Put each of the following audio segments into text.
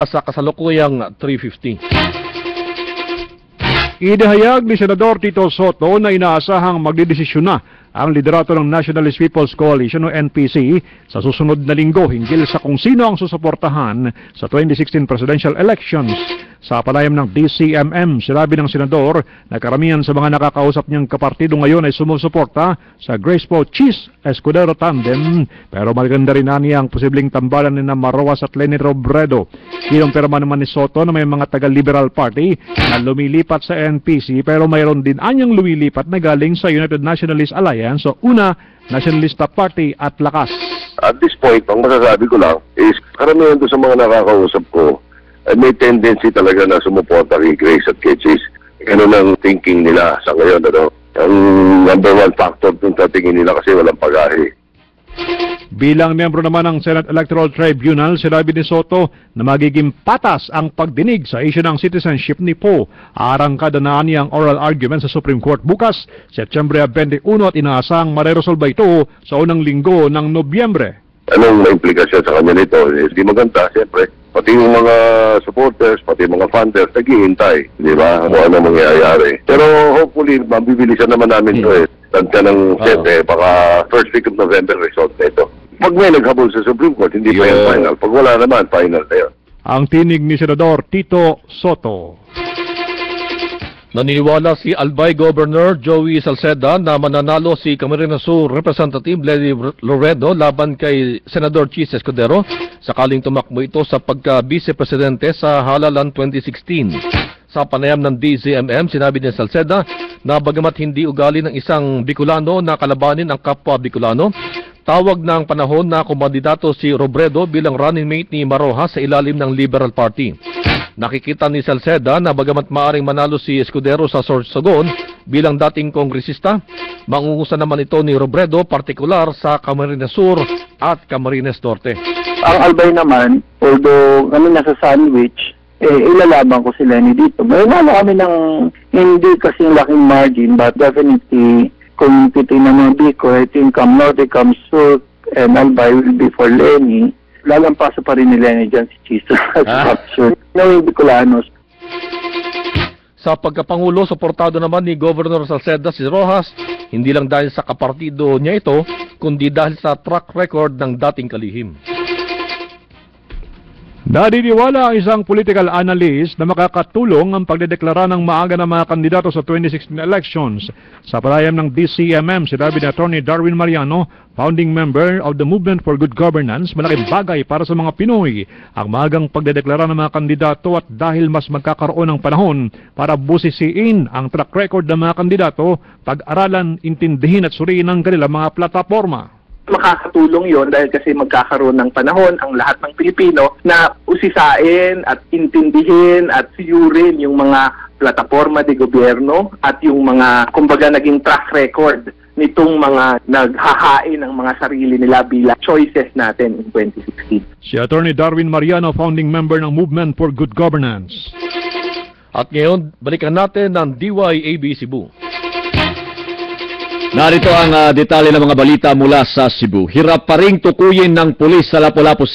sa kasalukuyang 350. Idahayag ni Senador Tito Soto na inaasahang magdidesisyon na ang liderato ng Nationalist People's Coalition o NPC sa susunod na linggo hinggil sa kung sino ang susuportahan sa 2016 presidential elections. Sa panayam ng DCMM, sinabi ng Senador na karamihan sa mga nakakausap niyang kapartido ngayon ay sumusuporta sa Grace Poe Chis Escudero tandem, pero maganda rin niya ang posibleng tambalan ni Maroas at Leni Robredo. Kinumpirma naman ni Soto na may mga taga-Liberal Party na lumilipat sa NPC, pero mayroon din anyang lumilipat na galing sa United Nationalist Alliance o UNA, Nationalista Party at Lakas. At this point, ang masasabi ko lang is karamihan doon sa mga nakakausap ko ay may tendency talaga na sumuporta kay Grace at kay Chis. Ganun ang thinking nila sa ngayon. Ano? Ang number one factor dun sa tingin nila kasi walang pag-ahi. Bilang miyembro naman ng Senate Electoral Tribunal, sinabi ni Soto na magiging patas ang pagdinig sa issue ng citizenship ni Poe. Arangkada na niya ang oral argument sa Supreme Court bukas, Setyembre 21 at inaasang mareresolba ito sa unang linggo ng Nobyembre. Anong implikasyon sa kanya nito? Hindi maganda, siyempre. Pati yung mga supporters, pati yung mga funders, naghihintay, di ba? Kung ano mangyayari. Pero hopefully, mabibilisan naman namin ito eh. Tanda ng siyempre, baka first week of November result na ito. Pag may naghabol sa Supreme Court, hindi pa yan final. Pag wala naman, final na yun. Ang tinig ni Senador Tito Soto. Naniniwala si Albay Governor Joey Salceda na mananalo si Camarines Sur Representative Leni Robredo laban kay Senador Chis Escudero sakaling tumakbo ito sa pagka-vice-presidente sa halalan 2016. Sa panayam ng DCMM, sinabi ni Salceda na bagamat hindi ugali ng isang Bicolano na kalabanin ang kapwa Bicolano, tawag ng panahon na kumandidato si Robredo bilang running mate ni Maroha sa ilalim ng Liberal Party. Nakikita ni Salceda na bagamat maaring manalo si Escudero sa Sorsogon bilang dating kongresista, mangungusan naman ito ni Robredo partikular sa Camarines Sur at Camarines Norte. Ang Albay naman, although kami nasa sandwich, ilalaban ko sila ni dito. May wala kami ng hindi kasing laking margin, but definitely kung titignan ng Bicol, I think Norte, Sur, and Albay will be for Leni. Lalampaso pa rin ni Leni dyan si Chisto at Capture. No, Bicolanos. Sa pagkapangulo, suportado naman ni Governor Salceda si Rojas, hindi lang dahil sa kapartido niya ito, kundi dahil sa track record ng dating kalihim. Naniniwala ang isang political analyst na makakatulong ang pagdedeklara ng maaga ng mga kandidato sa 2016 elections. Sa panayam ng DCMM, sinabi ni Attorney Darwin Mariano, founding member of the Movement for Good Governance, malaking bagay para sa mga Pinoy ang maagang pagdedeklara ng mga kandidato at dahil mas magkakaroon ng panahon para busisiin ang track record ng mga kandidato, pag-aralan, intindihin at suriin ang kanilang mga plataforma. Makakatulong yon dahil kasi magkakaroon ng panahon ang lahat ng Pilipino na usisain at intindihin at siyurin yung mga plataforma de gobyerno at yung mga, kumbaga, naging track record nitong mga naghahain ng mga sarili nila bilang choices natin in 2016. Si Attorney Darwin Mariano, founding member ng Movement for Good Governance. At ngayon, balikan natin ng DYAB Cebu. Narito ang detalye ng mga balita mula sa Cebu. Hirap pa ring tukuyin ng pulis sa Lapu-Lapu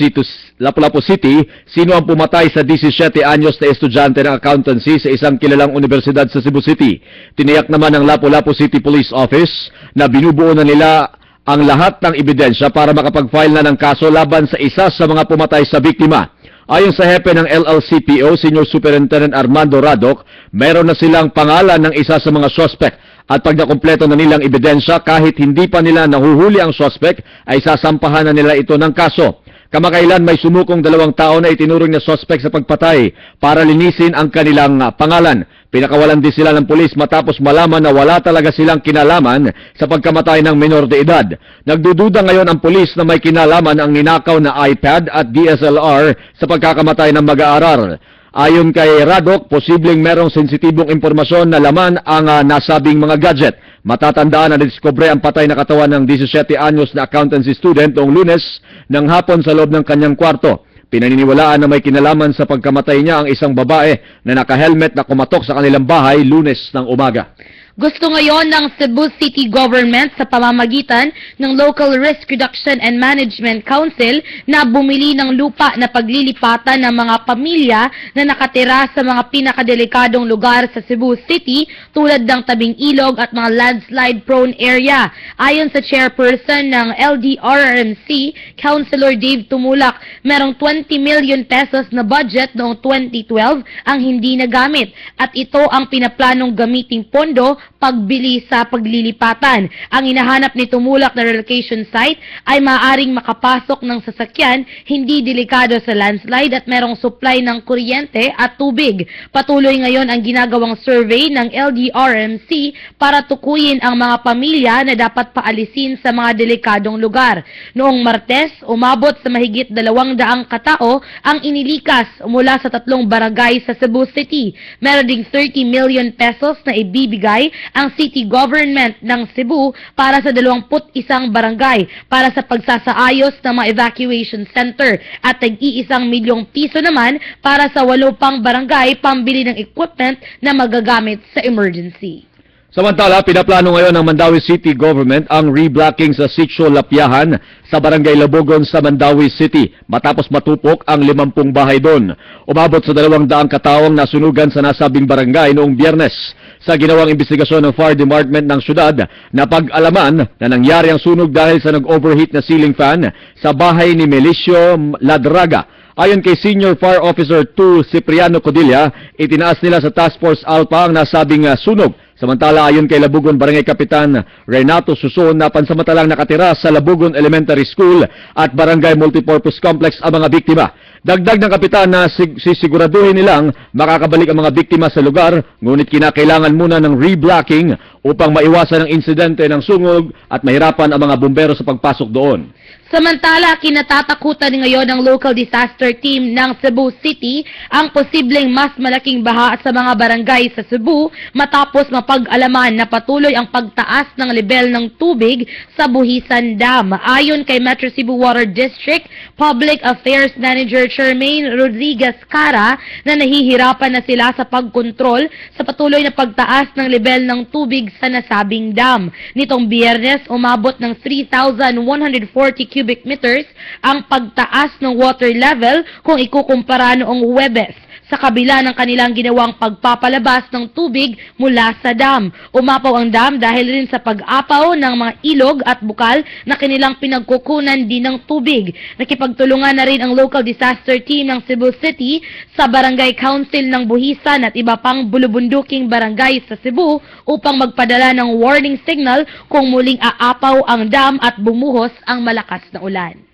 City sino ang pumatay sa 17 anyos na estudyante ng accountancy sa isang kilalang universidad sa Cebu City. Tiniyak naman ng Lapu-Lapu City Police Office na binubuo na nila ang lahat ng ebidensya para makapag-file na ng kaso laban sa isa sa mga pumatay sa biktima. Ayon sa hepe ng LLCPO, Senior Superintendent Armando Radok, meron na silang pangalan ng isa sa mga suspect. At pag nakumpleto na nilang ebidensya, kahit hindi pa nila nahuhuli ang suspect, ay sasampahan na nila ito ng kaso. Kamakailan may sumukong 2 tao na itinuring na suspect sa pagpatay para linisin ang kanilang pangalan. Pinakawalan din sila ng pulis matapos malaman na wala talaga silang kinalaman sa pagkamatay ng menor de edad. Nagdududa ngayon ang pulis na may kinalaman ang ninakaw na iPad at DSLR sa pagkakamatay ng mag-aaral. Ayon kay Radok, posibleng merong sensitibong impormasyon na laman ang nasabing mga gadget. Matatandaan na nadiskubre ang patay na katawan ng 17 anyos na accountancy student noong Lunes ng hapon sa loob ng kanyang kwarto. Pinaniniwalaan na may kinalaman sa pagkamatay niya ang isang babae na naka-helmet na kumatok sa kanilang bahay Lunes ng umaga. Gusto ngayon ng Cebu City Government sa pamamagitan ng Local Risk Reduction and Management Council na bumili ng lupa na paglilipatan ng mga pamilya na nakatira sa mga pinakadelikadong lugar sa Cebu City tulad ng tabing ilog at mga landslide-prone area. Ayon sa chairperson ng LDRRMC, Councilor Dave Tumulak, merong 20 million pesos na budget noong 2012 ang hindi nagamit at ito ang pinaplanong gamiting pondo pagbili sa paglilipatan. Ang hinahanap ni Tumulak na relocation site ay maaaring makapasok ng sasakyan, hindi delikado sa landslide at merong supply ng kuryente at tubig. Patuloy ngayon ang ginagawang survey ng LDRMC para tukuyin ang mga pamilya na dapat paalisin sa mga delikadong lugar. Noong Martes, umabot sa mahigit 200 katao ang inilikas mula sa 3 barangay sa Cebu City. Meron ding 30 million pesos na ibibigay ang city government ng Cebu para sa 21 barangay para sa pagsasaayos ng mga evacuation center at tag-1 milyong piso naman para sa 8 pang barangay pambili ng equipment na magagamit sa emergency. Samantala, pinaplano ngayon ng Mandawi City Government ang reblocking sa Sitio Lapiahan sa Barangay Labugon sa Mandawi City matapos matupok ang 50 bahay doon. Umabot sa 200 katawang nasunugan sa nasabing barangay noong Biyernes. Sa ginawang investigasyon ng Fire Department ng syudad, napag-alaman na nangyari ang sunog dahil sa nag-overheat na ceiling fan sa bahay ni Melicio Ladraga. Ayon kay Senior Fire Officer 2 Cipriano Codilla, itinaas nila sa Task Force Alpha ang nasabing sunog. Samantala, ayon kay Labugon Barangay Kapitan Renato Suson na pansamantalang nakatira sa Labugon Elementary School at Barangay Multipurpose Complex ang mga biktima. Dagdag ng kapitan na sisiguraduhin nilang makakabalik ang mga biktima sa lugar, ngunit kinakailangan muna ng reblocking upang maiwasan ang insidente ng sunog at mahirapan ang mga bumbero sa pagpasok doon. Samantala, kinatatakutan ngayon ng local disaster team ng Cebu City ang posibleng mas malaking baha sa mga barangay sa Cebu matapos mapag-alaman na patuloy ang pagtaas ng level ng tubig sa Buhisan Dam. Ayon kay Metro Cebu Water District Public Affairs Manager Charmaine Rodriguez Cara na nahihirapan na sila sa pagkontrol sa patuloy na pagtaas ng level ng tubig sa nasabing dam. Nitong Biyernes, umabot ng 3,140 cubic meters ang pagtaas ng water level kung ikukumpara noong Huwebes sa kabila ng kanilang ginawang pagpapalabas ng tubig mula sa dam. Umapaw ang dam dahil rin sa pag-apaw ng mga ilog at bukal na kanilang pinagkukunan din ng tubig. Nakipagtulungan na rin ang local disaster team ng Cebu City sa Barangay Council ng Buhisan at iba pang bulubunduking barangay sa Cebu upang magpadala ng warning signal kung muling aapaw ang dam at bumuhos ang malakas na ulan.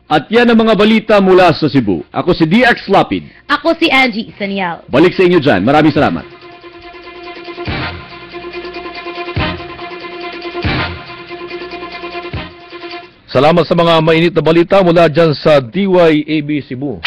At yan ang mga balita mula sa Cebu. Ako si DX Lapid. Ako si Angie Saniel. Balik sa inyo dyan. Maraming salamat. Salamat sa mga mainit na balita mula dyan sa DYAB Cebu.